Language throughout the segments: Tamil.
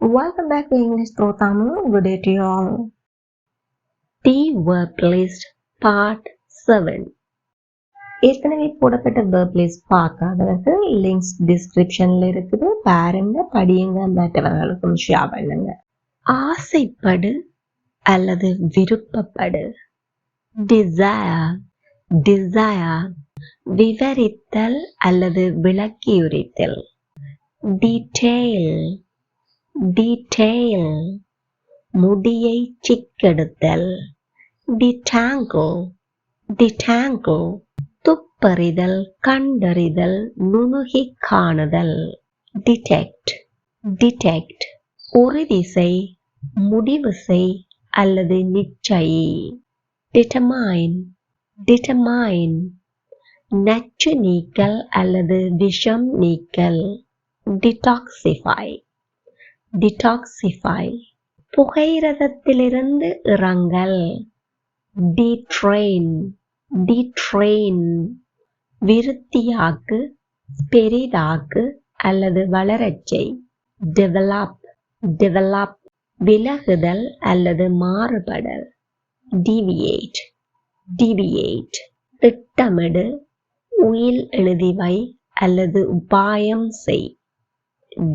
Welcome back to English Pro Tamil. Good day to you all. The verb list part 7. ஏற்கனவே போடப்பட்ட verb list பார்க்காதவர்கள் லிங்க்ஸ் டிஸ்கிரிப்ஷன்ல இருக்குது, பாருங்க, படியுங்க, மற்றவர்களுக்கும் ஷேர் பண்ணுங்க. ஆசைப்படு அல்லது விருப்பப்படு. desire, desire. விவரித்தல் அல்லது விளக்கியுரைத்தல். detail, detail. முடியை சிக்கெடுத்தல். detangle, detangle. துப்பறிதல், கண்டறிதல், நுணுகி காணுதல். detect, detect. உறுதி செய், முடிவு செய் அல்லது நிச்சயி. determine, determine. நச்சு நீக்கல் அல்லது விஷம் நீக்கல். detoxify, detoxify. புகையிரதத்திலிருந்து இறங்கல். detrain, detrain. விருத்தியாக்கு, பெரிதாக்கு அல்லது வளரச்சை. develop, develop. விலகுதல் அல்லது மாறுபடல். deviate, deviate. திட்டமிடு, உயில் எழுதிவை அல்லது உபாயம் செய்.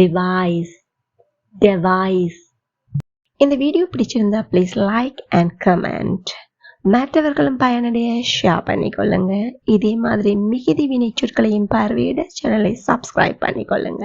devise, devise. இந்த வீடியோ பிடிச்சிருந்தா ப்ளீஸ் லைக் அண்ட் கமெண்ட். மற்றவர்களும் பயனடைய ஷேர் பண்ணிக்கொள்ளுங்க. இதே மாதிரி மிகுதி வினைச்சொற்களையும் பார்வையிட சேனலை சப்ஸ்கிரைப் பண்ணிக்கொள்ளுங்க.